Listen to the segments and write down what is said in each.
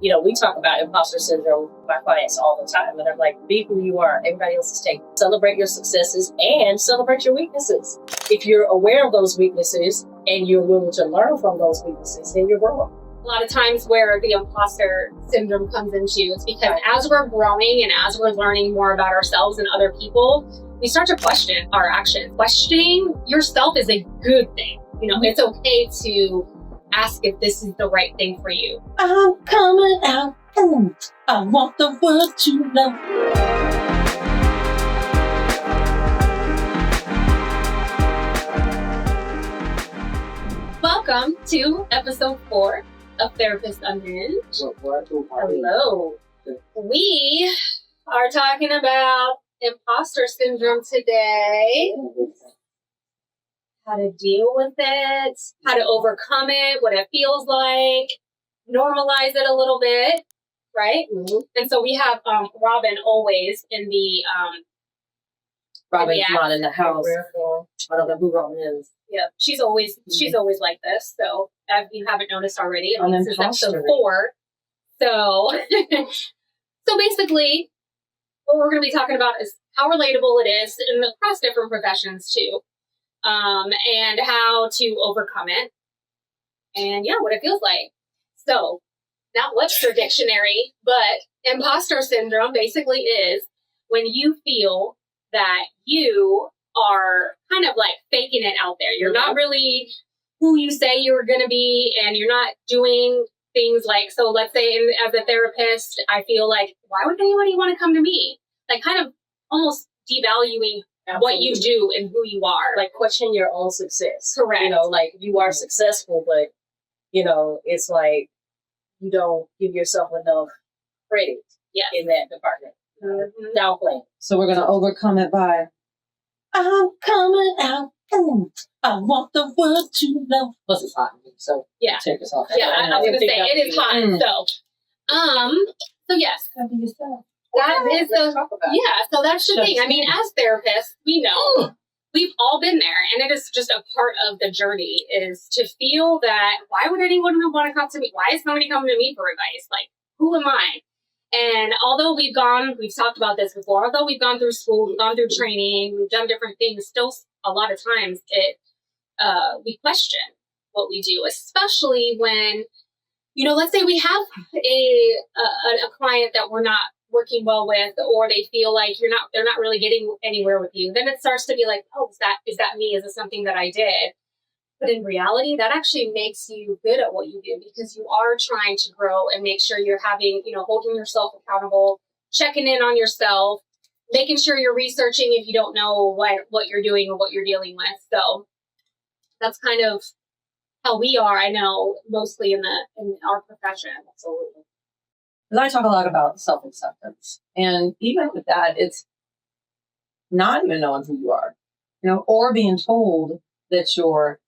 We talk about imposter syndrome with my clients all the time. And I'm like, be who you are. Everybody else is taken. Celebrate your successes and celebrate your weaknesses. If you're aware of those weaknesses and you're willing to learn from those weaknesses, then you're growing. A lot of times where the imposter syndrome comes into is because as we're growing and as we're learning more about ourselves and other people, we start to question our actions. Questioning yourself is a good thing. It's okay to ask if this is the right thing for you. I'm coming out. I want the world to know. Welcome to episode 4 of Therapist Unhinged. Hello. We are talking about imposter syndrome today. How to deal with it, how to overcome it, what it feels like, normalize it a little bit, right? Mm-hmm. And so we have Robin always in the Robin's not in the house. I don't know who Robin is. Yeah, she's always like this. So if you haven't noticed already, this is episode 4. So so basically, what we're going to be talking about is how relatable it is across different professions too. And how to overcome it, and what it feels like. So, not Webster Dictionary, but imposter syndrome basically is when you feel that you are kind of like faking it out there. You're not really who you say you're going to be, and you're not doing things like, so let's say as a therapist, I feel like, why would anybody want to come to me? Like kind of almost devaluing what you do and who you are. Like question your own success. Correct. Like you are successful, but, it's like you don't give yourself enough credit in that department. Mm-hmm. Downplay. So we're going to overcome it by, I'm coming out. I want the world to know. Plus it's hot. So take us off. Yeah, I was going to say, it is hot. So yes. That is so that's the thing. I mean, as therapists, we know we've all been there, and it is just a part of the journey is to feel that why would anyone want to come to me? Why is somebody coming to me for advice? Like, who am I? And although we've talked about this before, although we've gone through school, we've gone through training, we've done different things, still a lot of times we question what we do, especially when, let's say we have a client that we're not working well with, or they feel like they're not really getting anywhere with you, then it starts to be like, oh, is that me? Is it something that I did? But in reality, that actually makes you good at what you do, because you are trying to grow and make sure you're having, holding yourself accountable, checking in on yourself, making sure you're researching if you don't know what you're doing or what you're dealing with. So that's kind of how we are, I know, mostly in our profession. Absolutely. Because I talk a lot about self-acceptance. And even with that, it's not even knowing who you are, or being told that you're,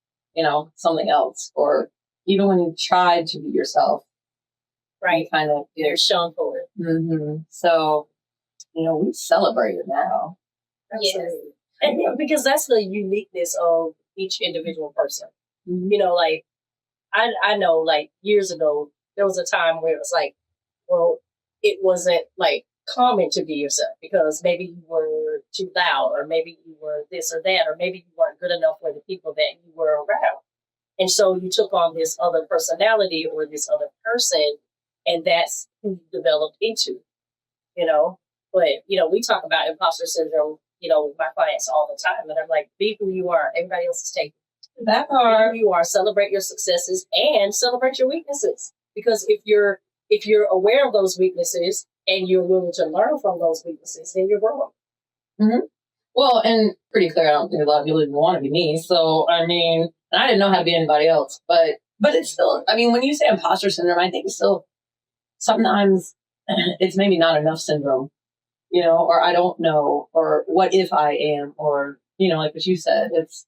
something else. Or even when you try to be yourself, right? Kind of, you're shown for it. Mm-hmm. So, we celebrate it now. Absolutely. Yes. And because that's the uniqueness of each individual person. Mm-hmm. Like, I know, like, years ago, there was a time where it was like, well, it wasn't like common to be yourself because maybe you were too loud, or maybe you were this or that, or maybe you weren't good enough for the people that you were around. And so you took on this other personality or this other person, and that's who you developed into, But, we talk about imposter syndrome, with my clients all the time. And I'm like, be who you are. Everybody else is taken. That part. Be who you are. Celebrate your successes and celebrate your weaknesses. Because if you're aware of those weaknesses and you're willing to learn from those weaknesses, then you're growing. Mm-hmm. Well, and pretty clear, I don't think a lot of people even want to be me. So, I mean, and I didn't know how to be anybody else. But it's still, I mean, when you say imposter syndrome, I think it's still sometimes it's maybe not enough syndrome, or I don't know, or what if I am, or, like what you said, it's,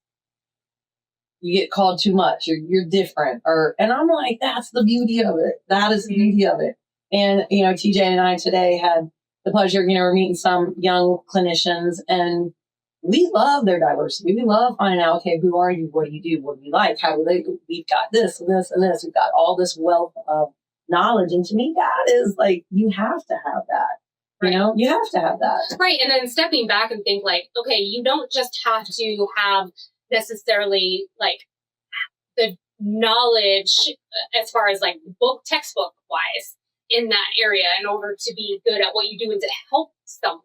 you get called too much, you're different, and I'm like, that's the beauty of it. That is the beauty of it. And, TJ and I today had the pleasure, we're meeting some young clinicians, and we love their diversity. We love finding out, okay, who are you? What do you do? What do you like? How do they, we've got this and this and this. We've got all this wealth of knowledge. And to me, that is like, you have to have that. You know, you have to have that. Right. And then stepping back and think like, okay, you don't just have to have necessarily like the knowledge as far as like textbook wise in that area in order to be good at what you do and to help someone.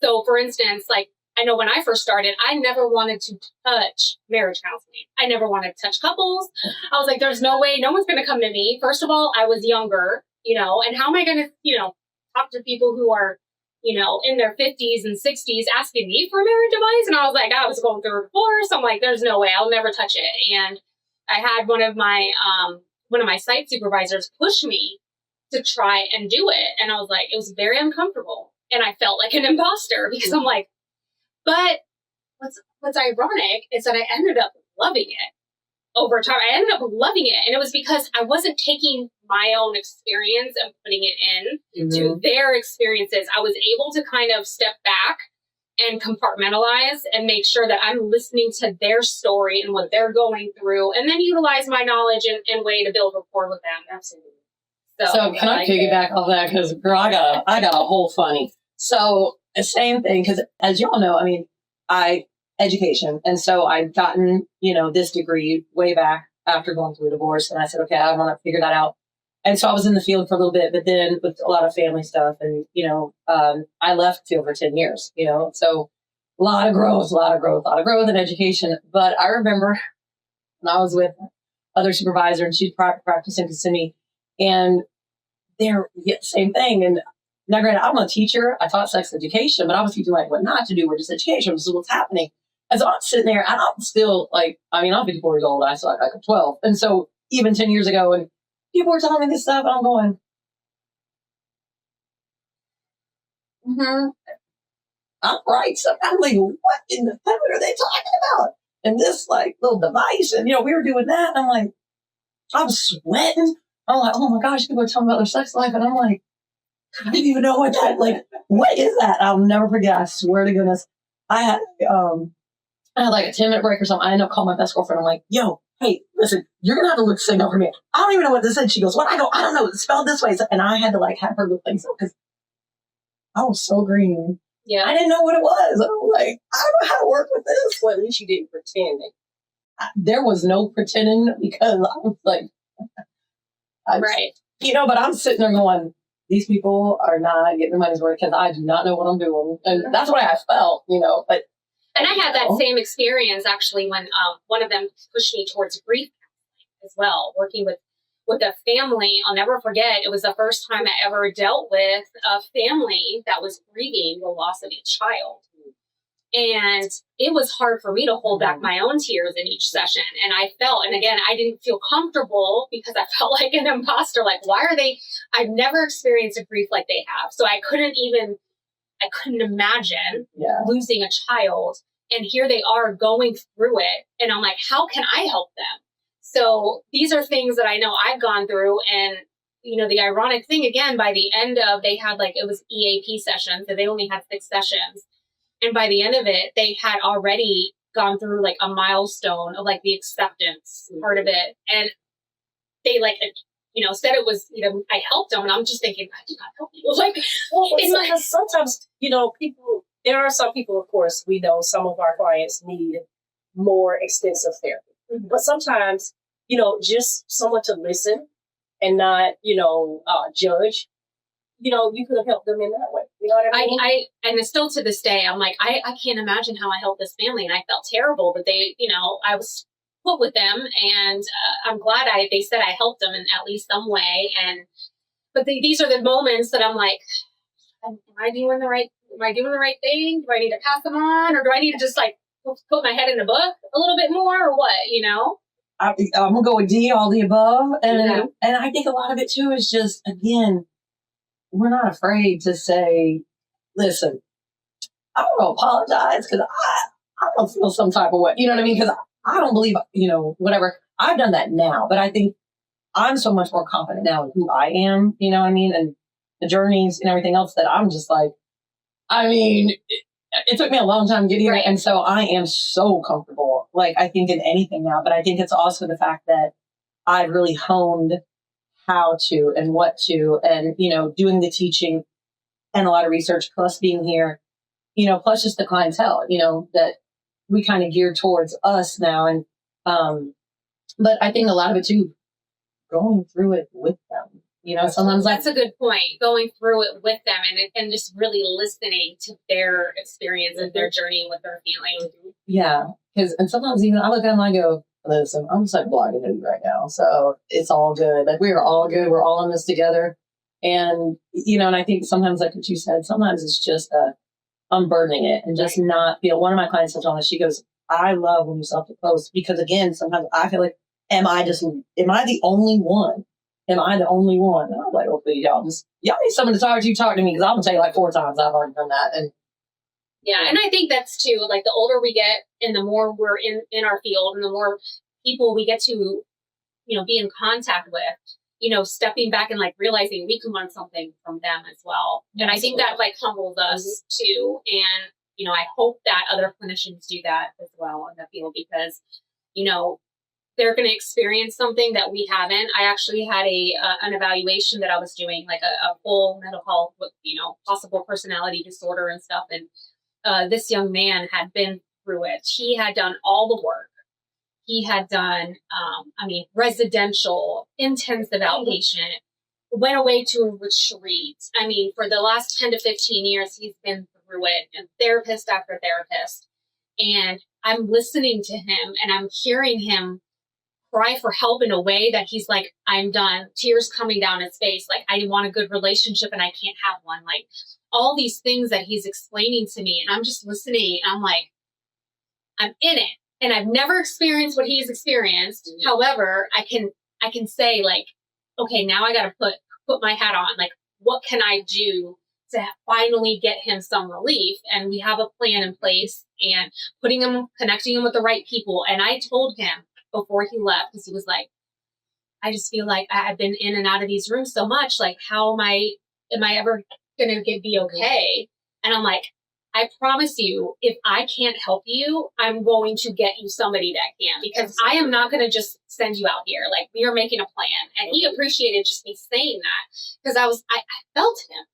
So for instance, like I know when I first started, I never wanted to touch marriage counseling. I never wanted to touch couples. I was like, there's no way, no one's going to come to me. First of all, I was younger, you know, and how am I going to, you know, talk to people who are, you know, in their 50s and 60s asking me for marriage advice? And I was like, I was going through a divorce. I'm like, there's no way, I'll never touch it. And I had one of my site supervisors push me to try and do it. And I was like, it was very uncomfortable. And I felt like an imposter because I'm like, but what's ironic is that I ended up loving it over time. I ended up loving it. And it was because I wasn't taking my own experience and putting it in to their experiences. I was able to kind of step back and compartmentalize and make sure that I'm listening to their story and what they're going through, and then utilize my knowledge and way to build rapport with them. Absolutely. So can I piggyback off that? Because girl, I got a whole funny. So the same thing, because as y'all know, I mean, education. And so I'd gotten, you know, this degree way back after going through a divorce. And I said, okay, I want to figure that out. And so I was in the field for a little bit, but then with a lot of family stuff and, you know, I left the field for 10 years, you know, so a lot of growth in education. But I remember when I was with other supervisor and she'd practice and to me, and they're same thing. And now, granted, I'm a teacher. I taught sex education, but I was teaching like what not to do or just education. This is what's happening. And so I'm sitting there and I'm still like, I mean, I'm 54 years old. I still act like I'm 12. And so even 10 years ago, and people were telling me this stuff, and I'm going, I'm right. So I'm like, what in the heaven are they talking about? And this like little device, and you know, we were doing that. And I'm like, I'm sweating. I'm like, oh my gosh, people are talking about their sex life, and I'm like, I didn't even know what that, like, what is that? I'll never forget. I swear to goodness. I had like a 10-minute break or something. I ended up calling my best girlfriend. I'm like, yo, hey, listen, you're going to have to look signal for me. I don't even know what this is. She goes, what? I go, I don't know. It's spelled this way. And I had to like have her look things up because I was so green. Yeah. I didn't know what it was. I was like, I don't know how to work with this. Well, at least you didn't pretend. There was no pretending because I was like, right. You know, but I'm sitting there going, these people are not getting their money's worth because I do not know what I'm doing. And that's what I felt, you know. But and I had that same experience actually when one of them pushed me towards grief as well, working with a family. I'll never forget. It was the first time I ever dealt with a family that was grieving the loss of a child. And it was hard for me to hold back my own tears in each session. And I felt, and again, I didn't feel comfortable because I felt like an imposter. Like, why are they, I've never experienced a grief like they have. So I couldn't imagine losing a child. And here they are going through it. And I'm like, how can I help them? So these are things that I know I've gone through. And, you know, the ironic thing, again, by the end of, they had like, it was EAP sessions. So they only had 6 sessions. And by the end of it, they had already gone through like a milestone of like the acceptance part of it. And they like, you know, said it was, you know, I helped them. And I'm just thinking, I did not help you. Like, well, sometimes, you know, there are some people, of course, we know some of our clients need more extensive therapy. Mm-hmm. But sometimes, you know, just someone to listen and not, you know, judge. You know, you could have helped them in that way. You know what I mean? And it's still to this day, I'm like, I can't imagine how I helped this family. And I felt terrible, but they, you know, I was put with them and I'm glad they said I helped them in at least some way. But these are the moments that I'm like, am I doing the right thing? Do I need to pass them on? Or do I need to just like put my head in the book a little bit more or what, you know? I'm going to go with D, all the above. And I think a lot of it too is just, again, we're not afraid to say, listen, I'm going to apologize because I don't feel some type of way. You know what I mean? Because I don't believe, you know, whatever. I've done that now, but I think I'm so much more confident now in who I am, you know what I mean? And the journeys and everything else that I'm just like, I mean, it took me a long time getting here. And so I am so comfortable, like I think in anything now, but I think it's also the fact that I've really honed how to and what to, and, doing the teaching and a lot of research, plus being here, plus just the clientele, that we kind of geared towards us now. And, but I think a lot of it too, going through it with them, sometimes that's a good point. Going through it with them and just really listening to their experience and their journey, what they're feeling. Yeah. And sometimes even I look at them and I go, listen, I'm just like blocking it right now. So it's all good. Like we are all good. We're all in this together. And, and I think sometimes like what you said, sometimes it's just unburdening it and just not feel. One of my clients told me, she goes, I love when you self-post because again, sometimes I feel like, am I the only one? Am I the only one? And I'm like, oh, please, y'all need someone to talk to me because I'm going to tell you like 4 times I've already done that. And yeah, and I think that's too, like the older we get and the more we're in our field and the more people we get to, be in contact with, stepping back and like realizing we can learn something from them as well. And I think that like humbles us too. And, I hope that other clinicians do that as well in the field because, they're going to experience something that we haven't. I actually had an evaluation that I was doing, like a full mental health with, possible personality disorder and stuff. And this young man had been through it. He had done all the work. He had done, residential, intensive outpatient, went away to a retreat. For the last 10 to 15 years, he's been through it, and therapist after therapist. And I'm listening to him and I'm hearing him cry for help in a way that he's like, I'm done. Tears coming down his face. Like, I want a good relationship and I can't have one. Like all these things that he's explaining to me. And I'm just listening. And I'm like, I'm in it. And I've never experienced what he's experienced. Mm-hmm. However, I can say like, okay, now I got to put my hat on. Like, what can I do to finally get him some relief? And we have a plan in place and connecting him with the right people. And I told him before he left, because he was like, I just feel like I've been in and out of these rooms so much. Like, how am I ever going to be okay? And I'm like, I promise you, if I can't help you, I'm going to get you somebody that can, because I am not going to just send you out here. Like, we are making a plan. And he appreciated just me saying that because I felt him.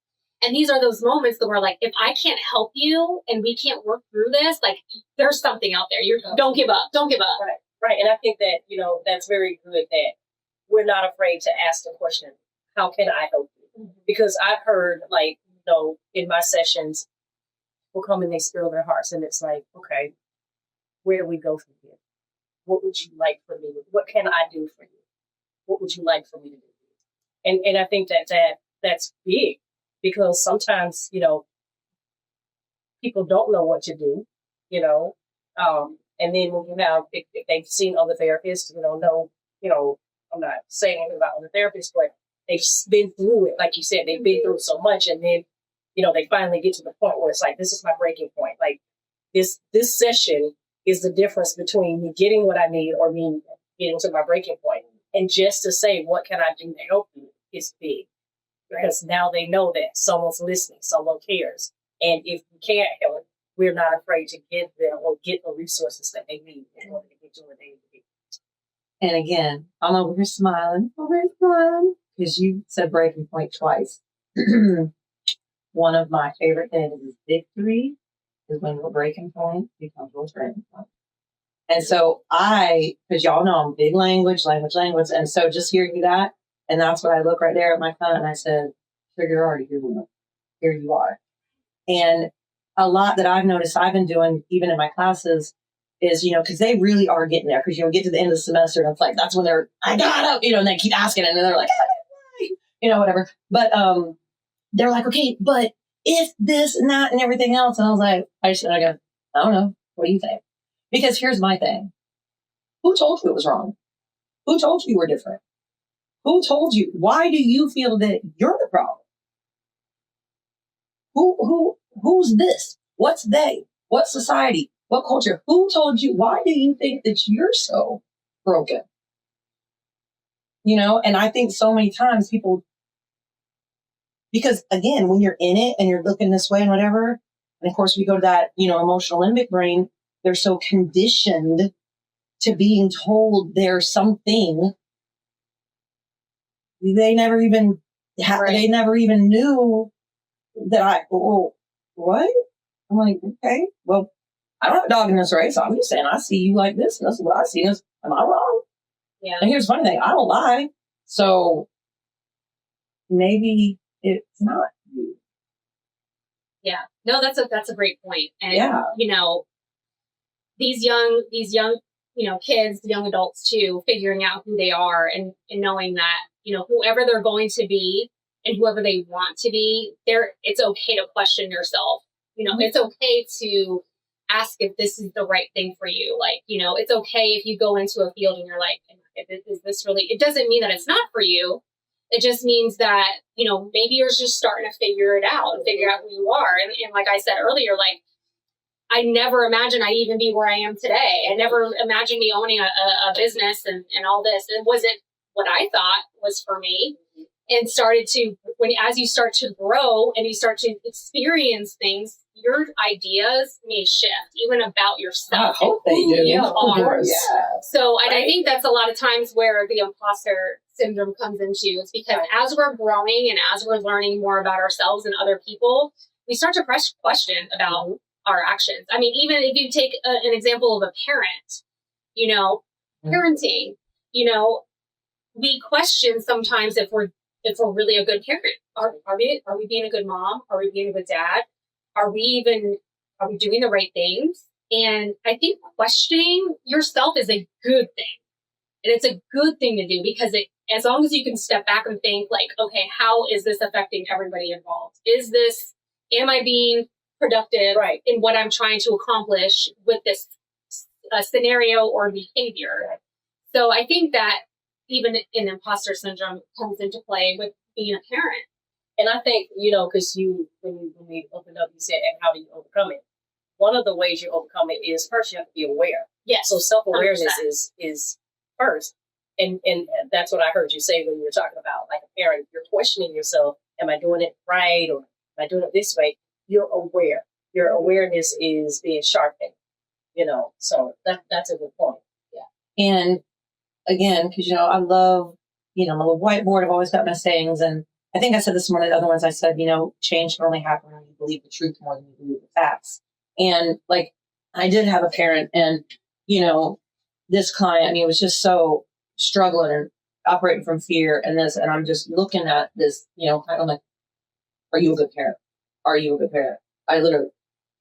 And these are those moments that we're like, if I can't help you and we can't work through this, like, there's something out there. Don't give up. Don't give up. Right. And I think that, that's very good that we're not afraid to ask the question, how can I help you? Mm-hmm. Because I've heard, like, in my sessions, people come and they spill their hearts. And it's like, okay, where do we go from here? What would you like from me? What can I do for you? What would you like for me to do? And I think that's big, because sometimes, people don't know what to do, and then when you have, if they've seen other therapists, I'm not saying anything about other therapists, but they've been through it. Like you said, they've been through so much. And then, they finally get to the point where it's like, this is my breaking point. Like this session is the difference between me getting what I need or me getting to my breaking point. And just to say, what can I do to help you is big, because now they know that someone's listening, someone cares. And if we can't help, we're not afraid to give them or get the resources that they need in order to get to where they need to be. And again, I'm over here smiling, because you said breaking point twice. One of my favorite things is victory is when your breaking point becomes your breaking point. And so because y'all know I'm big language. And so just hearing that, and that's what I look right there at my client and I said, so you're already here. Here you are. And a lot that I've noticed I've been doing, even in my classes, is, because they really are getting there. Because, get to the end of the semester and it's like, that's when I got up, and they keep asking and then they're like, whatever. But they're like, okay, but if this and that and everything else. And I was like, I go, I don't know. What do you think? Because here's my thing. Who told you it was wrong? Who told you were different? Who told you? Why do you feel that you're the problem? Who's this? What's they? What society? What culture? Who told you? Why do you think that you're so broken? And I think so many times people, because again, when you're in it and you're looking this way and whatever, and of course we go to that, emotional limbic brain, they're so conditioned to being told there's something they never even they never even knew that what? I'm like, okay, well, I don't have a dog in this race. I'm just saying, I see you like this, and this is what I see. Am I wrong? Yeah. And here's the funny thing, I don't lie. So maybe it's not you. Yeah. No, that's a great point. And Yeah. these young, kids, young adults too, figuring out who they are and knowing that, whoever they're going to be and whoever they want to be, it's okay to question yourself. It's okay to ask if this is the right thing for you. Like, it's okay if you go into a field and you're like, is this really, it doesn't mean that it's not for you. It just means that, maybe you're just starting to figure it out and figure out who you are. And like I said earlier, like, I never imagined I'd even be where I am today. I never imagined me owning a business and all this. It wasn't what I thought was for me. And as you start to grow and you start to experience things, your ideas may shift, even about yourself. I hope they do. You are. Yeah. So, and I think that's a lot of times where the imposter syndrome comes into. It's because as we're growing and as we're learning more about ourselves and other people, we start to question about our actions. I mean, even if you take an example of a parent, parenting, we question sometimes if we're really a good parent. Are we being a good mom? Are we being a good dad? Are we doing the right things? And I think questioning yourself is a good thing. And it's a good thing to do because as long as you can step back and think like, okay, how is this affecting everybody involved? Am I being productive in what I'm trying to accomplish with this scenario or behavior? So I think that even in imposter syndrome comes into play with being a parent. And I think, because when we opened up, you said, and how do you overcome it? One of the ways you overcome it is first you have to be aware. Yes. So self-awareness is first. And that's what I heard you say when you were talking about like a parent, you're questioning yourself. Am I doing it right? Or am I doing it this way? You're aware. Your awareness is being sharpened, so that's a good point. Yeah. And again, because, I love, my little whiteboard. I've always got my sayings. And I think I said this one of the other ones. I said, change can only happen when you believe the truth more than you believe the facts. And like, I did have a parent and, this client, was just so struggling and operating from fear and this. And I'm just looking at this, I'm like, are you a good parent? Are you a good parent? Are you a good parent?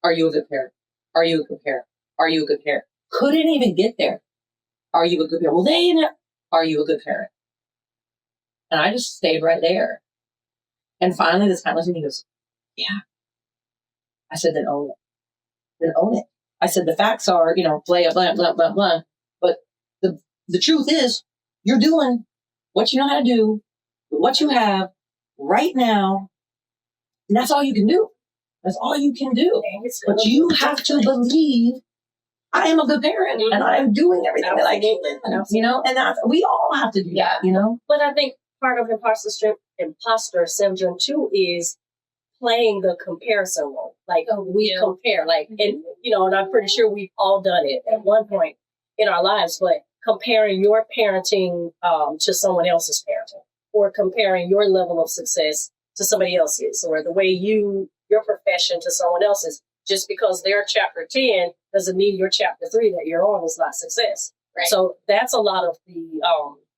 Are you a good parent? Are you a good parent? Couldn't even get there. Are you a good parent? Well, are you a good parent? And I just stayed right there. And finally, this guy looks at me and goes, yeah. I said, then own it. Then own it. I said, the facts are, blah, blah, blah, blah, blah. But the truth is, you're doing what you know how to do, what you have right now. And that's all you can do. That's all you can do. But you have to believe I am a good parent and I am doing everything that I can, and we all have to do that, But I think part of imposter syndrome too is playing the comparison role. Like we compare, and I'm pretty sure we've all done it at one point in our lives, but comparing your parenting to someone else's parenting, or comparing your level of success to somebody else's, or the way your profession to someone else's. Just because they're chapter 10 doesn't mean your chapter 3 that you're on is not success. Right. So that's a lot of the,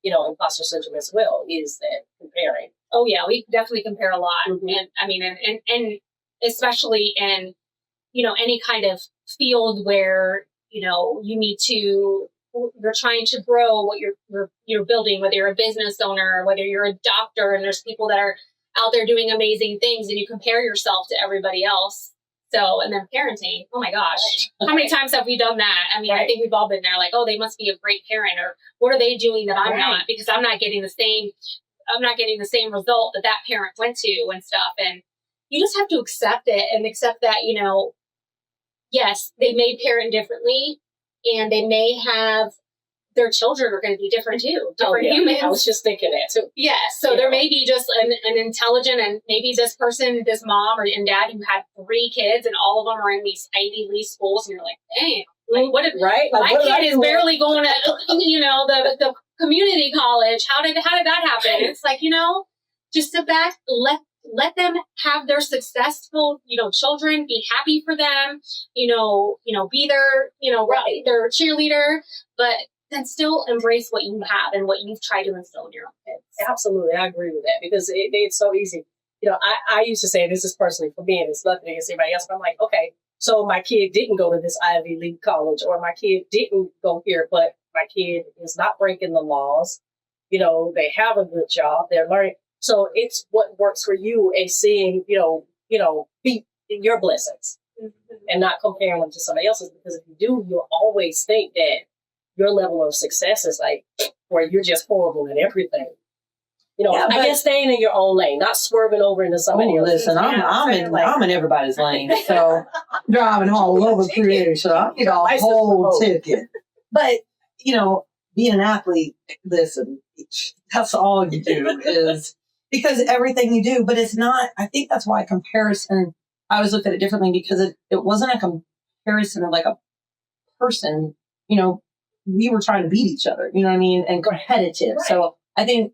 imposter syndrome as well, is that comparing. Oh yeah, we definitely compare a lot. Mm-hmm. And I mean, and especially in, any kind of field where, you're trying to grow what you're building, whether you're a business owner, whether you're a doctor, and there's people that are out there doing amazing things and you compare yourself to everybody else. So, and then parenting, oh my gosh, how many times have we done that? I mean, I think we've all been there like, oh, they must be a great parent, or what are they doing that I'm not, because I'm not getting the same result that parent went to and stuff. And you just have to accept it and accept that, yes, they may parent differently and they may have, their children are going to be different too, different humans. I was just thinking that too. Yeah. So there may be just an intelligent, and maybe this mom and dad who had 3 kids and all of them are in these Ivy League schools, and you're like, dang, like what if, right? Like my kid is barely going to, the community college. How did that happen? It's like, just sit back, let them have their successful, children, be happy for them, be their cheerleader, but then still embrace what you have and what you've tried to instill in your own kids. Absolutely. I agree with that because it's so easy. I used to say, this is personally for me and it's nothing against anybody else, but I'm like, okay, so my kid didn't go to this Ivy League college or my kid didn't go here, but my kid is not breaking the laws. They have a good job. They're learning. So it's what works for you and seeing, be your blessings and not comparing them to somebody else's. Because if you do, you'll always think that your level of success is like where you're just horrible at everything. I guess staying in your own lane, not swerving over into somebody else's. Listen, I'm in everybody's lane, so driving all over creator, so I get a whole ticket. But being an athlete, listen, that's all you do is because everything you do. But it's not. I think that's why comparison. I always looked at it differently because it wasn't a comparison of like a person. We were trying to beat each other. You know what I mean? And competitive. Right. So I think.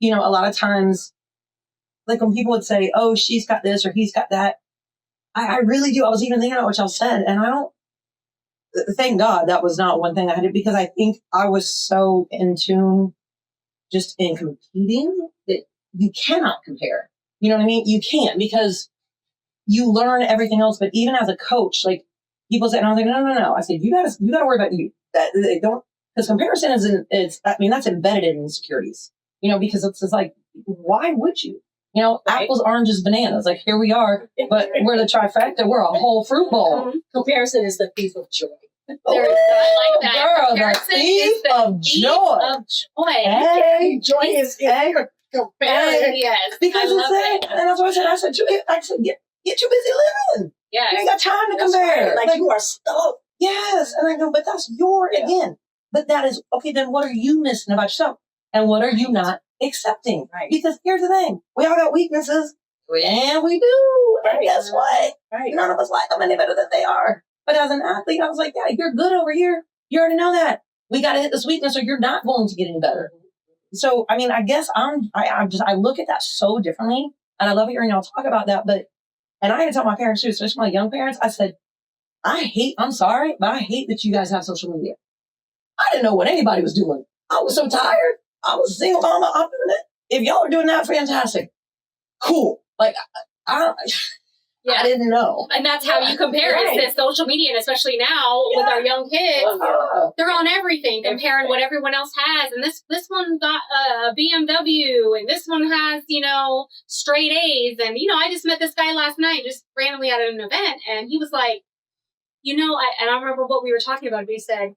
A lot of times, like when people would say, oh, she's got this or he's got that, I really do. I was even thinking about what y'all said, and I don't, thank God that was not one thing I had to, because I think I was so in tune just in competing that you cannot compare. You know what I mean? You can't because you learn everything else. But even as a coach, like people say, and I was like, no. I said, you gotta worry about you. That they don't, because comparison that's embedded in insecurities. Because it's just like, why would you? Right. Apples, oranges, bananas. Like, here we are, but we're the trifecta. We're a whole fruit bowl. Mm-hmm. Comparison is the thief of joy. I like that. Girl, the thief of joy. Hey, joy is comparison. Yes. Because it's that. And that's what I said. I said, get too busy living. Yeah. You ain't got time to compare. Right. Like you are stuck. Yes. And I go, but that's again. But that is, okay, then what are you missing about yourself? And what are you not accepting? Right. Because here's the thing. We all got weaknesses. And we do. Right. And guess what? Right. None of us like them any better than they are. But as an athlete, I was like, yeah, you're good over here. You already know that. We got to hit this weakness or you're not going to get any better. So, I mean, I guess I look at that so differently. And I love hearing y'all talk about that. And I had to tell my parents too, especially my young parents, I said, I'm sorry, but I hate that you guys have social media. I didn't know what anybody was doing. I was so tired. I was a single mama. I'm doing it. If y'all are doing that, fantastic. Cool. Like, I didn't know. And that's how you compare it to social media, and especially now with our young kids. They're on everything, comparing what everyone else has. And this one got a BMW, and this one has, straight A's. And, I just met this guy last night, just randomly at an event. And he was like, I remember what we were talking about. He said,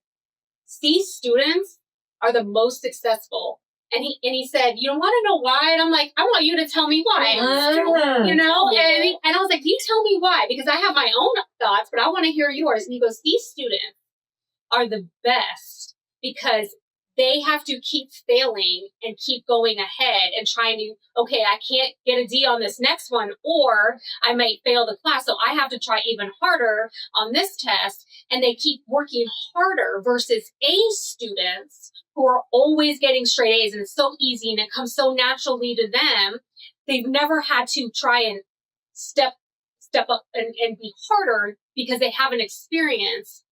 these students are the most successful. And he said, you want to know why? And I'm like, I want you to tell me why. And I was like, you tell me why? Because I have my own thoughts, but I want to hear yours. And he goes, these students are the best because they have to keep failing and keep going ahead and trying to, okay, I can't get a D on this next one, or I might fail the class. So I have to try even harder on this test. And they keep working harder versus A students who are always getting straight A's, and it's so easy and it comes so naturally to them. They've never had to try and step up and be harder because they haven't experienced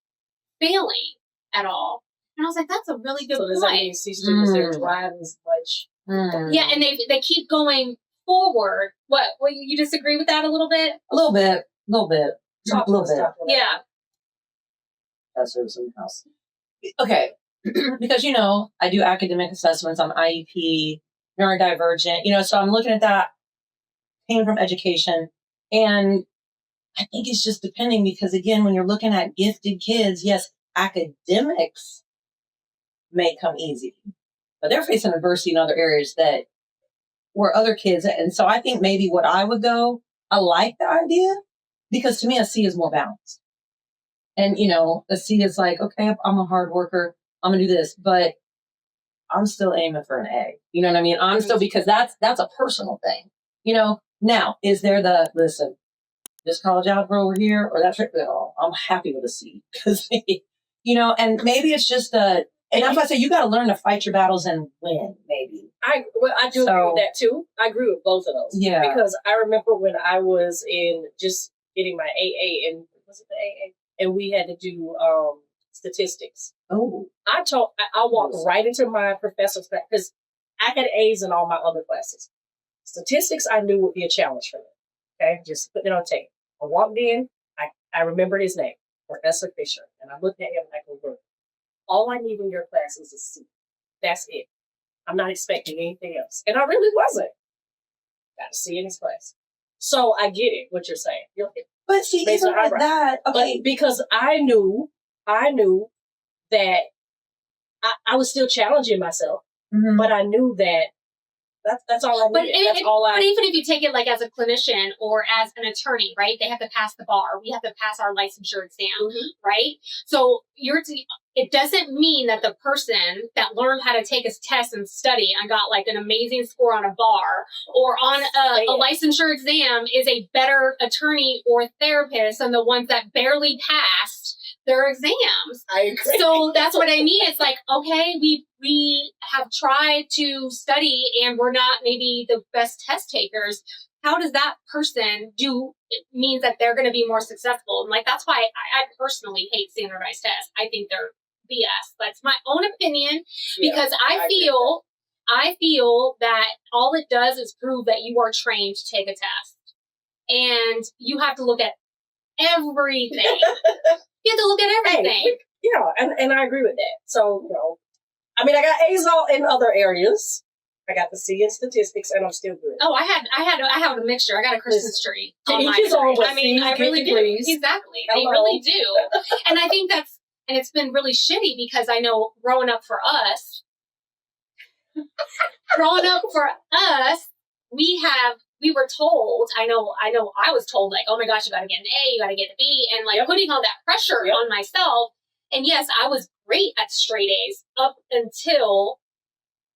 failing at all. And I was like, that's a really good point. Does that mean C students are driving as much? Yeah, and they keep going forward. What you disagree with that a little bit? A little bit. Yeah. That's something else. Okay. Because, I do academic assessments. I'm IEP, neurodivergent, so I'm looking at that, came from education. And I think it's just depending because, again, when you're looking at gifted kids, yes, academics may come easy, but they're facing adversity in other areas that where other kids. And so I think maybe what I would go, I like the idea because to me, a C is more balanced. And, a C is like, okay, I'm a hard worker. I'm going to do this, but I'm still aiming for an A. You know what I mean? I'm still, because that's a personal thing. Now, is there listen, this college algebra over here or that trick? No, I'm happy with a C because, and maybe it's just And that's why I say you got to learn to fight your battles and win, maybe. I do agree with that too. I agree with both of those. Yeah. Because I remember when I was in just getting my AA, and was it the AA? And we had to do statistics. Oh. I walked right into my professor's class because I had A's in all my other classes. Statistics I knew would be a challenge for me. Okay, just putting it on tape. I walked in. I remembered his name, Professor Fisher, and I looked at him like, "Oh, all I need in your class is a C. That's it. I'm not expecting anything else." And I really wasn't. Got a C in his class. So I get it, what you're saying. But see, Based even on with that, okay. But because I knew that I was still challenging myself, but I knew that that's all I needed. But even if you take it like as a clinician or as an attorney, right? They have to pass the bar. We have to pass our licensure exam, right? So it doesn't mean that the person that learned how to take a test and study and got like an amazing score on a bar or on a licensure exam is a better attorney or therapist than the ones that barely passed their exams. I agree. So that's what I mean. It's like, okay, we have tried to study and we're not maybe the best test takers. How does that person do? It means that they're going to be more successful. And like, that's why I personally hate standardized tests. I think they're BS. That's my own opinion because I feel that all it does is prove that you are trained to take a test. And you have to look at everything. You have to look at everything. And I agree with that. So, I mean, I got A's all in other areas. I got the C in statistics, and I'm still good. Oh, I have a mixture. I got a Christmas tree on my tree. I mean, I really do. Exactly. They really do. And I think and it's been really shitty because I know growing up for us, we were told, I know I was told like, oh my gosh, you got to get an A, you got to get a B, and like putting all that pressure on myself. And yes, I was great at straight A's up until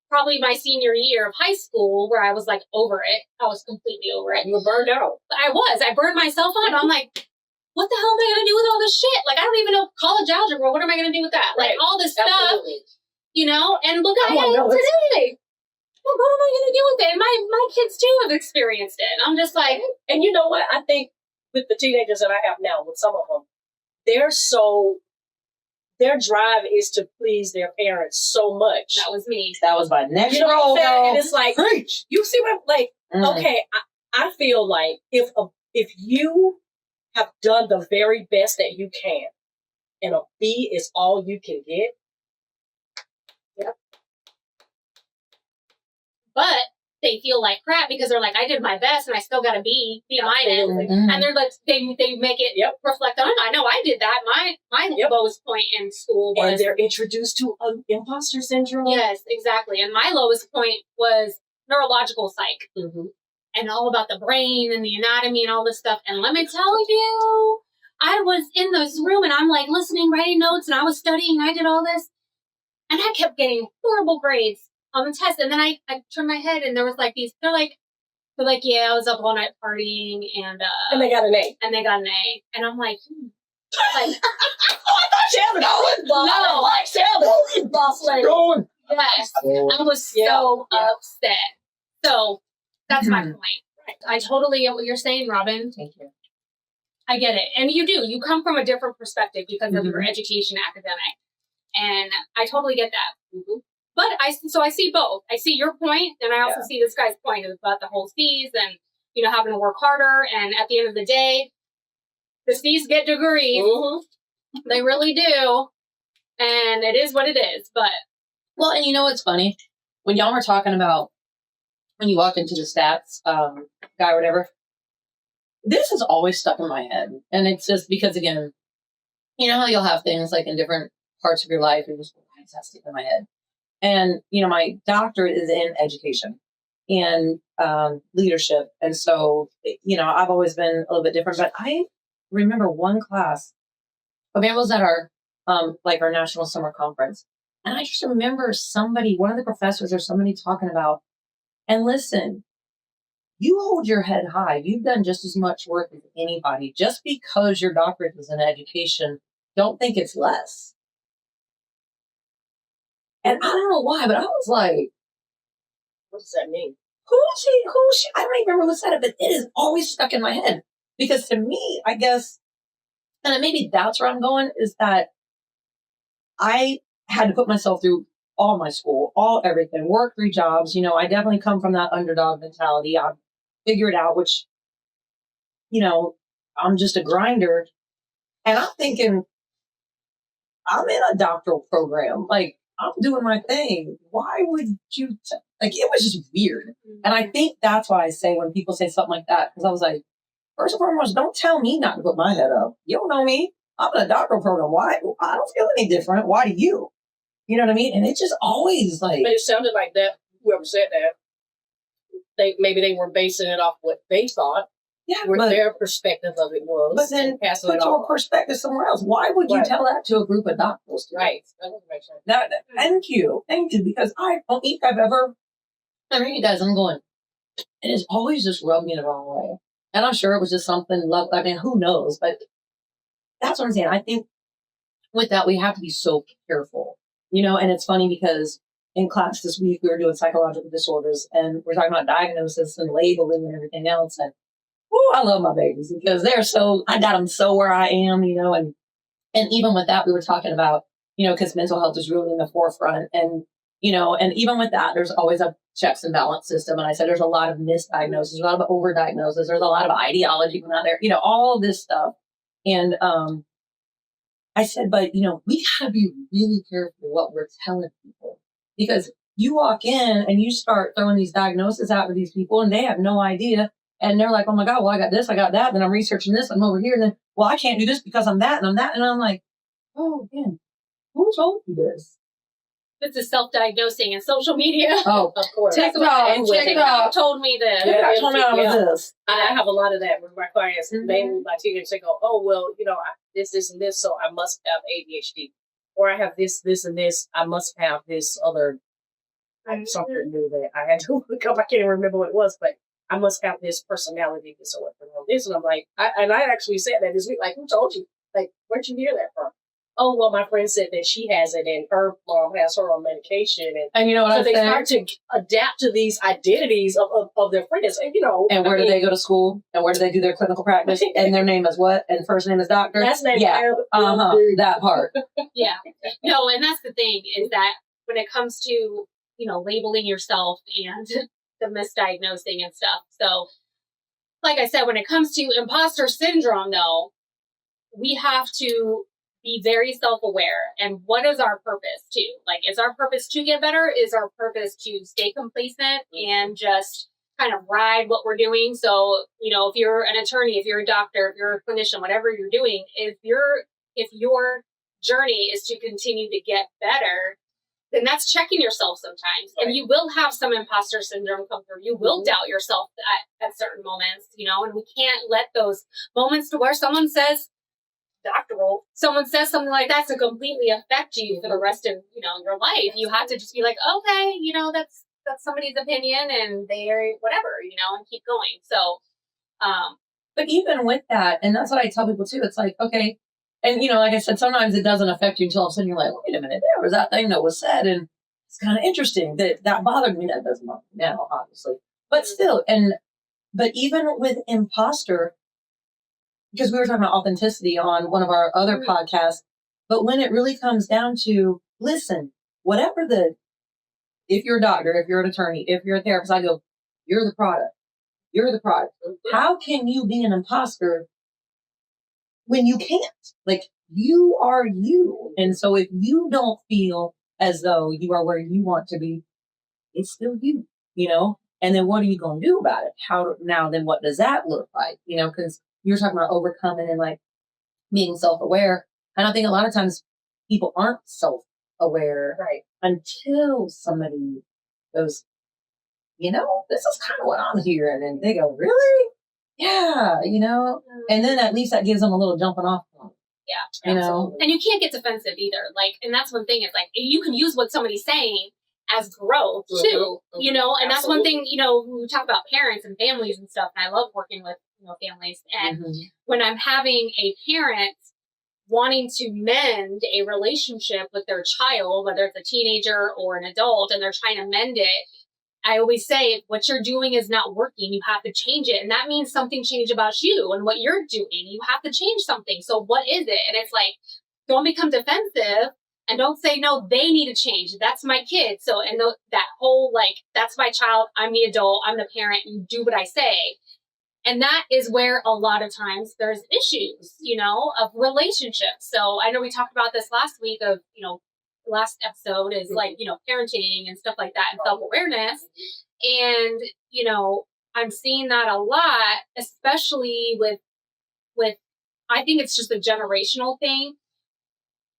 probably my senior year of high school where I was like over it. I was completely over it. You were burned out. I burned myself out. I'm like, what the hell am I going to do with all this shit? Like, I don't even know college algebra. What am I going to do with that? Like all this stuff, and look at it today. Well, what am I going to do with it? And my kids too have experienced it. I'm just like, and you know what? I think with the teenagers that I have now, with some of them, their drive is to please their parents so much. That was me. That was my next role. And it's like, you see what, okay, I feel like if you have done the very best that you can, and a B is all you can get. But they feel like crap because they're like, I did my best and I still got a B minus. And they're like, they make it reflect on, I know I did that. My lowest point in school was... And they're introduced to imposter syndrome. Yes, exactly. And my lowest point was neurological psych. And all about the brain and the anatomy and all this stuff. And let me tell you, I was in this room and I'm like listening, writing notes, and I was studying, and I did all this. And I kept getting horrible grades on the test. And then I turned my head and there was like they're like, yeah, I was up all night partying and they got an A. And they got an A. And I'm like, I thought she had going. No, like she had boss lady. Yes. I was so upset. So that's my point. Right. I totally get what you're saying, Robin. Thank you. I get it. And you do. You come from a different perspective because of your education academic. And I totally get that. But I see both. I see your point, and I also see this guy's point about the whole C's and, having to work harder. And at the end of the day, the C's get degrees. They really do. And it is what it is. But. Well, and you know what's funny? When y'all were talking about when you walk into the stats guy or whatever, this has always stuck in my head. And it's just because, again, you know how you'll have things like in different parts of your life, you're just, why does that stick in my head? And, my doctorate is in education and leadership. And so, I've always been a little bit different, but I remember one class, it was at our national summer conference. And I just remember one of the professors or somebody talking about, and listen, you hold your head high. You've done just as much work as anybody. Just because your doctorate is in education, don't think it's less. And I don't know why, but I was like, What does that mean? who she? I don't even remember who said it, but it is always stuck in my head. Because to me, I guess, and maybe that's where I'm going, is that I had to put myself through all my school, everything, work 3 jobs. I definitely come from that underdog mentality. I figured out, which, I'm just a grinder. And I'm thinking, I'm in a doctoral program. Like, I'm doing my thing. Why would you? It was just weird. And I think that's why I say when people say something like that, because I was like, first and foremost, don't tell me not to put my head up. You don't know me. I'm in a doctoral program. Why? I don't feel any different. Why do you? You know what I mean? And it's just always like. But it sounded like that, whoever said that, maybe they were basing it off what they thought. Yeah, what their perspective of it was. But then put your perspective somewhere else. Why would you tell that to a group of doctors? Right. Thank you. Because I don't think I've ever. I mean, you guys, I'm going. And it's always just rubbed me the wrong way. And I'm sure it was just something. I mean, who knows? But that's what I'm saying. I think with that, we have to be so careful. And it's funny because in class this week, we were doing psychological disorders and we're talking about diagnosis and labeling and everything else. And I love my babies because I got them so where I am, and even with that, we were talking about, because mental health is really in the forefront. And, and even with that, there's always a checks and balance system. And I said, there's a lot of misdiagnosis, a lot of overdiagnosis. There's a lot of ideology going out there, all this stuff. And, I said, but, we got to be really careful what we're telling people because you walk in and you start throwing these diagnoses out to these people and they have no idea. And they're like, oh my God, well, I got this, I got that. Then I'm researching this, I'm over here. And then, well, I can't do this because I'm that and I'm that. And I'm like, oh, man, who told you this? This is self-diagnosing and social media. Oh, of course. TikTok told me this. TikTok told me I was this. I have a lot of that with my clients. Mainly my teenagers, they go, oh, well, this, and this, so I must have ADHD. Or I have this, and this, I must have this other, something new that I had to look up. I can't even remember what it was, but I must have this personality disorder. This, and I'm like, I actually said that this week, like, who told you? Like, where'd you hear that from? Oh, well, my friend said that she has it and her mom has her on medication. And you know what so I'm they saying? start to adapt to these identities of their friends. And, and where do they go to school? And where do they do their clinical practice? And their name is what? And first name is doctor? Last name. Yeah. That part. Yeah. No, and that's the thing is that when it comes to, labeling yourself and the misdiagnosing and stuff. So, like I said, when it comes to imposter syndrome, though, we have to be very self-aware. And what is our purpose too? Like, is our purpose to get better? Is our purpose to stay complacent and just kind of ride what we're doing? So, if you're an attorney, if you're a doctor, if you're a clinician, whatever you're doing, if your journey is to continue to get better, then that's checking yourself sometimes. Right. And you will have some imposter syndrome come through. You will doubt yourself at certain moments, and we can't let those moments to where someone says something like that to completely affect you for the rest of, your life. You have to just be like, okay, that's somebody's opinion and they're whatever, and keep going. So, but even with that, and that's what I tell people too, it's like, okay. And, like I said, sometimes it doesn't affect you until all of a sudden you're like, wait a minute, there was that thing that was said. And it's kind of interesting that bothered me. That doesn't bother me now, obviously. But still, but even with imposter, because we were talking about authenticity on one of our other podcasts, but when it really comes down to, listen, if you're a doctor, if you're an attorney, if you're a therapist, I go, you're the product. You're the product. How can you be an imposter when you can't? Like, you are you. And so if you don't feel as though you are where you want to be, it's still you, And then what are you going to do about it? Then what does that look like? Because you're talking about overcoming and like being self-aware. And I think a lot of times people aren't self-aware until somebody goes, this is kind of what I'm hearing. And they go, really? Yeah, and then at least that gives them a little jumping off point. Yeah, absolutely. And you can't get defensive either. Like, and that's one thing. It's like you can use what somebody's saying as growth too, and that's one thing, we talk about parents and families and stuff. And I love working with, families. And when I'm having a parent wanting to mend a relationship with their child, whether it's a teenager or an adult, and they're trying to mend it, I always say, what you're doing is not working. You have to change it. And that means something changed about you and what you're doing. You have to change something. So what is it? And it's like, don't become defensive and don't say, no, they need to change. That's my kid. So, and that whole, like, that's my child. I'm the adult. I'm the parent. You do what I say. And that is where a lot of times there's issues, of relationships. So I know we talked about this last week of, last episode is like, parenting and stuff like that and self-awareness. And, I'm seeing that a lot, especially with, I think it's just a generational thing.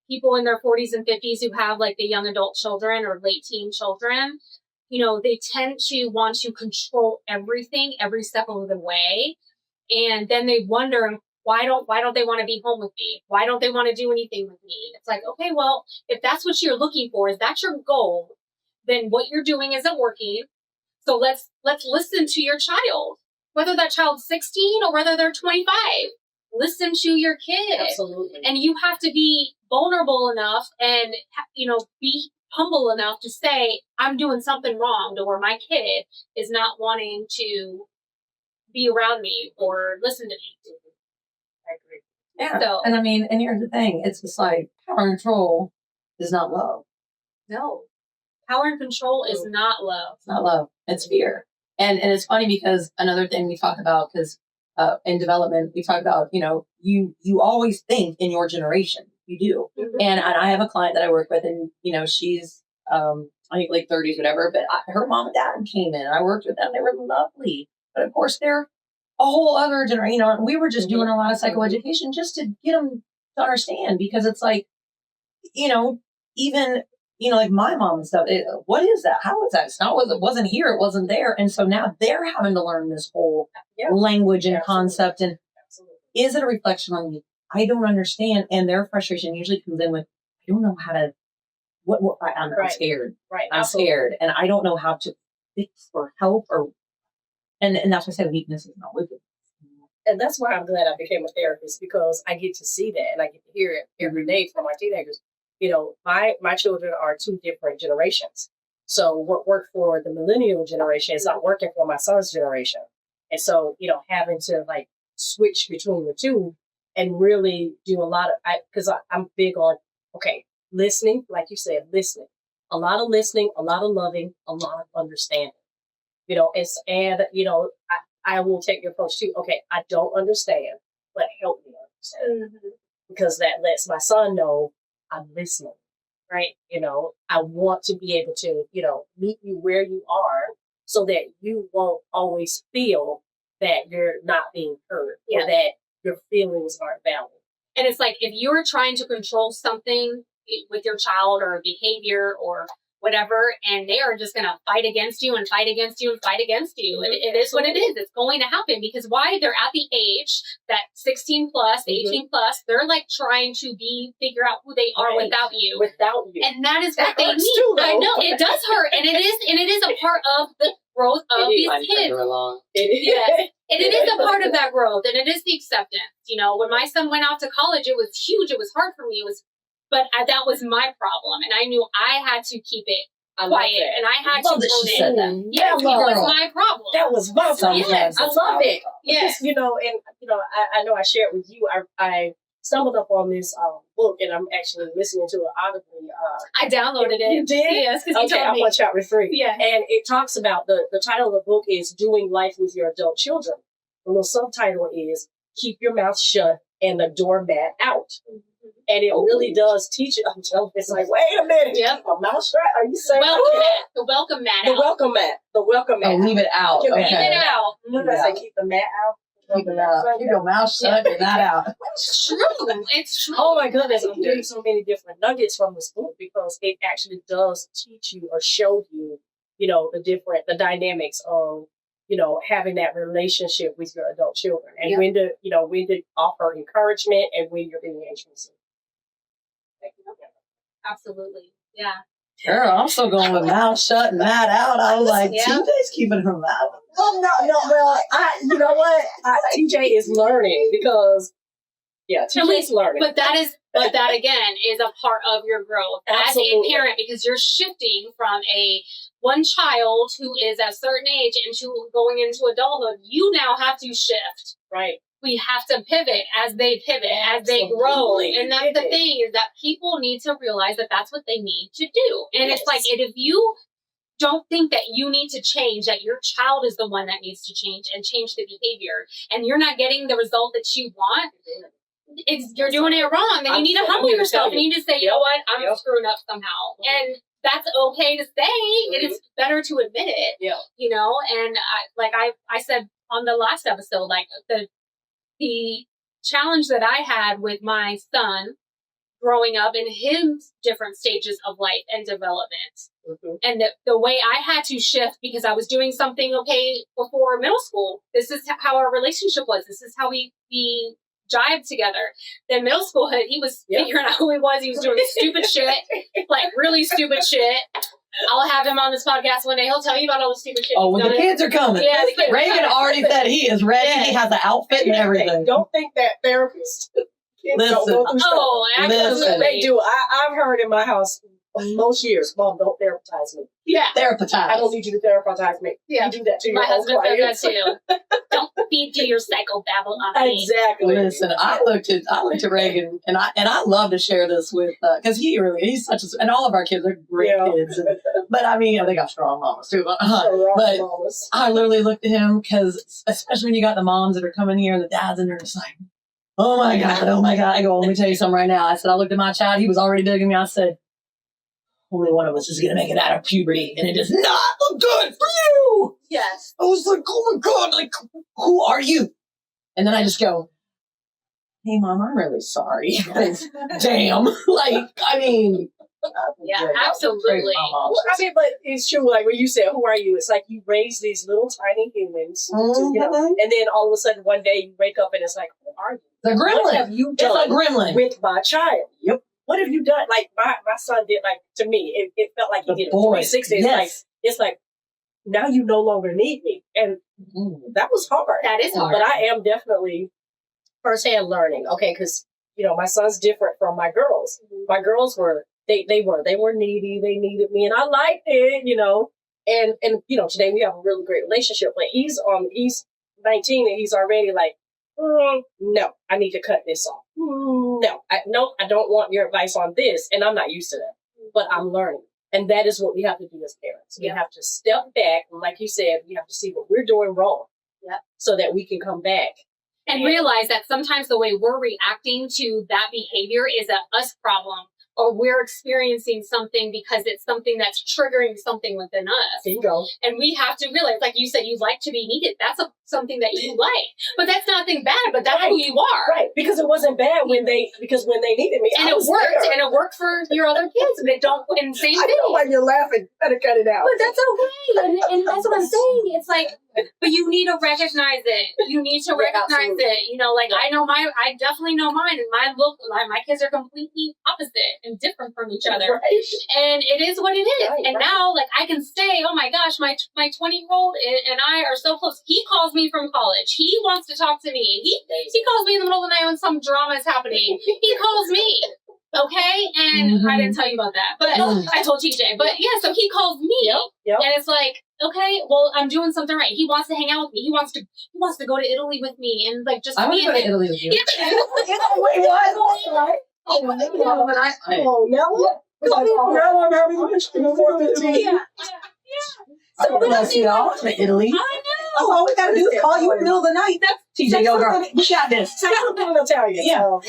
People in their 40s and 50s who have like the young adult children or late teen children, they tend to want to control everything every step of the way. And then they wonder, why don't they want to be home with me? Why don't they want to do anything with me? It's like, okay, well, if that's what you're looking for, is that your goal, then what you're doing isn't working. So let's listen to your child, whether that child's 16 or whether they're 25. Listen to your kid. Absolutely. And you have to be vulnerable enough and, be humble enough to say, I'm doing something wrong to where my kid is not wanting to be around me or listen to me. I agree. Yeah. So, And I mean, and here's the thing. It's just like power and control is not love. no. Power and control is not love. It's not love. It's fear. And it's funny because another thing we talk about, because in development, we talk about, you always think in your generation. You do. Mm-hmm. And I have a client that I work with, and, she's, I think late 30s, whatever, but her mom and dad came in and I worked with them. They were lovely. But of course, they're a whole other generation. We were just doing a lot of psychoeducation just to get them to understand, because it's like, even, like my mom and stuff, what is that? How is that? It's not, it wasn't here. It wasn't there. And so now they're having to learn this whole language and concept. And is it a reflection on me? I don't understand. And their frustration usually comes in with, I don't know how to, I'm scared. Right. I'm scared. And I don't know how to fix or help and that's why I said weakness is not weakness. And that's why I'm glad I became a therapist, because I get to see that and I get to hear it every day from my teenagers. My children are two different generations. So what worked for the millennial generation is not working for my son's generation. And so, having to like switch between the two and really do a lot of, because I'm big on, listening, like you said, listening. A lot of listening, a lot of loving, a lot of understanding. I will take your approach too. Okay, I don't understand, but help me understand. Mm-hmm. Because that lets my son know I'm listening, right? I want to be able to, meet you where you are so that you won't always feel that you're not being heard or that your feelings aren't valid. And it's like, if you're trying to control something with your child or behavior or whatever, and they are just going to fight against you and fight against you and fight against you. And it is what it is. It's going to happen, because why? They're at the age that 16 plus, 18 plus, they're like trying to figure out who they are without you. And that is what they need. Too, I know it does hurt. And it is a part of the growth of these kids. Yes. And it is a part of that growth, and it is the acceptance. When my son went off to college, it was huge. It was hard for me. But that was my problem, and I knew I had to keep it quiet, and I had to own it. Yeah, it was my problem. That was my problem. Yes, I love it. Yes, I know I shared with you. I stumbled up on this book, and I'm actually listening to it audibly. I downloaded it. You did? Yes, because you told me. I want chapter 3. Yeah, and it talks about the title of the book is "Doing Life with Your Adult Children." And the subtitle is "Keep Your Mouth Shut and the Doormat Out." And it really does teach it. It's like, wait a minute. Yep. My mouth shut? Are you saying the welcome mat? The welcome mat. The welcome mat. Oh, leave it out. Leave it out. I say keep the mat out. Keep it out. Keep your mouth shut and that out. It's true. It's true. Oh my goodness. I'm getting so many different nuggets from this book, because it actually does teach you or show you, the dynamics of, having that relationship with your adult children, and when to offer encouragement and when you're being intrusive. Absolutely. Yeah. Girl, I'm still going with mouth shut and that out. I was like, TJ's keeping her mouth. Well, no. Well, you know what? TJ is learning, because Yeah, TJ's learning. But that again is a part of your growth Absolutely. as a parent, because you're shifting from one child who is at a certain age into going into adulthood. You now have to shift. Right. We have to pivot as they pivot, as they grow. And that's the thing, is that people need to realize that that's what they need to do. And it's like, if you don't think that you need to change, that your child is the one that needs to change and change the behavior, and you're not getting the result that you want, you're doing it wrong. Then you need to humble yourself and you need to say, you know what, I'm screwing up somehow. And that's okay to say. It is better to admit it. Yeah. You know, and I said on the last episode, like the challenge that I had with my son growing up in his different stages of life and development. Mm-hmm. And the way I had to shift, because I was doing something before middle school. This is how our relationship was. This is how we jived together. Then middle school hit, he was figuring out who he was. He was doing stupid shit, like really stupid shit. I'll have him on this podcast one day. He'll tell you about all the stupid shit. Oh, well, the kids are coming. Yeah, the kids Reagan already said he is ready. Yeah. He has the outfit and everything. Don't think that therapist. Listen. Absolutely. They do. I've heard in my house most years, Mom, don't therapize me. Yeah. Therapize. I don't need you to therapize me. Yeah. You do that to your My husband clients. said that too. Don't feed to your psychobabble on me. Exactly. Listen, I looked at Reagan, and I love to share this with, because he's such a, and all of our kids are great kids. But I mean, they got strong mamas too. But I literally looked at him, because especially when you got the moms that are coming here and the dads, and they're just like, oh my God. I go, let me tell you something right now. I said, I looked at my child. He was already digging me. I said, only one of us is going to make it out of puberty, and it does not look good for you. Yes. I was like, oh my God, like, who are you? And then I just go, hey, Mom, I'm really sorry. Damn. Like, I mean. Yeah, absolutely. Well, I mean, but it's true, like when you said, who are you? It's like you raise these little tiny humans, and then all of a sudden one day you wake up and it's like, who are you? The gremlin. What have you done it's a gremlin. with my child? Yep. What have you done? Like my son did, like to me, it felt like he did a 360. It's like now you no longer need me, and that was hard. That is hard. But I am definitely firsthand learning. Okay, because my son's different from my girls. My girls were they were needy. They needed me, and I liked it. And today we have a really great relationship. But he's 19 and he's already like, no, I need to cut this off. No, I don't want your advice on this. And I'm not used to that, but I'm learning. And that is what we have to do as parents. We have to step back. And like you said, we have to see what we're doing wrong so that we can come back. And realize that sometimes the way we're reacting to that behavior is a us problem. Or we're experiencing something because it's something that's triggering something within us. There you go. And we have to realize, like you said, you like to be needed. That's something that you like. But that's nothing bad, but that's who you are. Right. Because it wasn't bad when they needed me. And it worked. There. And it worked for your other kids. And same thing. I know why you're laughing. Better cut it out. But that's okay. And that's what I'm saying. It's like, but you need to recognize it. You need to recognize it. I definitely know mine. And my kids are completely opposite and different from each other. Right. And it is what it is. Right, and now, like, I can say, oh my gosh, my 20-year-old and I are so close. He calls me from college. He wants to talk to me. He calls me in the middle of the night when some drama is happening. He calls me. Okay? And I didn't tell you about that. But I told TJ. But yeah, so he calls me. Yep. And it's like, okay, well, I'm doing something right. He wants to hang out with me. He wants to go to Italy with me and like just I want to go to Italy with you. Yeah. Wait, what? Oh, no. So bless you all to Italy. I know. All we gotta do is call you in the middle of the night. TJ, yo, girl, we got this. Italian. Yeah.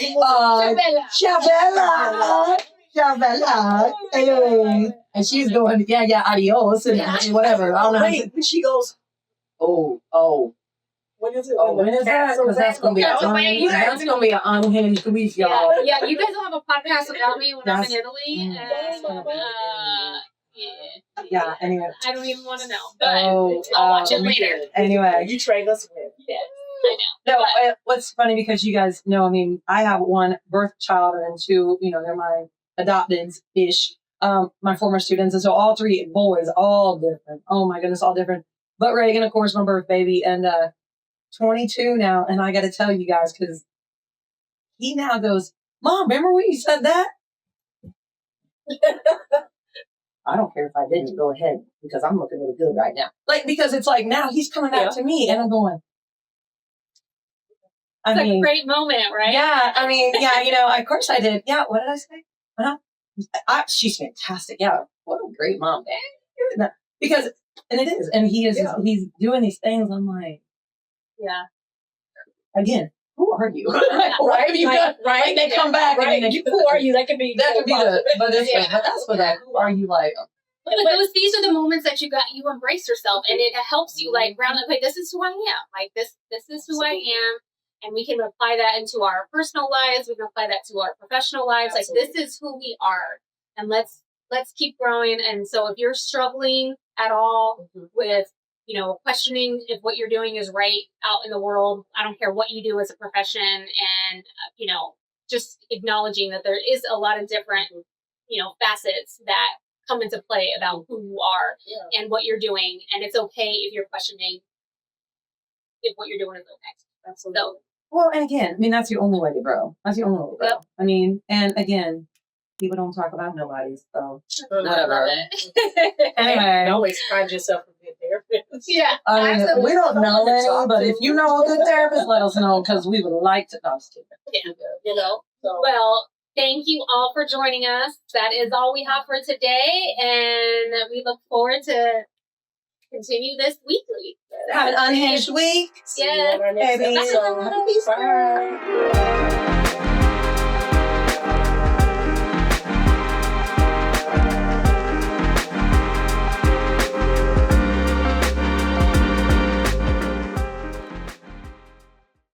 Chabella. Hey. And she's going, adios, and whatever. I don't know. Wait, she goes, oh. What is it? Oh, when is that? Because that's going to be an unhinged week, y'all. Yeah, you guys will have a podcast without me when I'm in Italy. Yeah, anyway. I don't even want to know, but I'll watch it later. Anyway. You trained us with. Yes, I know. No, what's funny, because you guys know, I mean, I have one birth child and two, they're my adopted-ish, my former students. And so all three boys, all different. Oh my goodness, all different. But Reagan, of course, my birth baby, and 22 now. And I got to tell you guys, because he now goes, Mom, remember when you said that? I don't care if I didn't. Go ahead, because I'm looking really good right now. Like, because it's like now he's coming back to me, and I'm going. It's a great moment, right? Yeah, I mean, yeah, you know, of course I did. Yeah, what did I say? She's fantastic. Yeah, what a great mom. Because, and it is, and he's doing these things. I'm like, yeah. Again, who are you? Why have you got? Right? They come back. Right. And Who are you? That could be the. But that's for that. Who are you? Like. But these are the moments that you embrace yourself, and it helps you like round up. Like, this is who I am. Like this is who I am, and we can apply that into our personal lives. We can apply that to our professional lives. Absolutely. Like, this is who we are, and let's keep growing. And so, if you're struggling at all with questioning if what you're doing is right out in the world, I don't care what you do as a profession, and just acknowledging that there is a lot of different facets that come into play about who you are and what you're doing, and it's okay if you're questioning if what you're doing is okay. Absolutely. So, well, and again, I mean, that's the only way to grow. That's the only way to grow. Yep. I mean, and again, people don't talk about nobodies, so whatever. Anyway, always find yourself a good therapist. Yeah, I mean, we don't know any, but if you know a good therapist, let us know, because we would like to know. Yeah. Well, thank you all for joining us. That is all we have for today, and we look forward to continue this weekly. Have an unhinged week. Yes. See you on our next Baby. episode. Bye. Bye.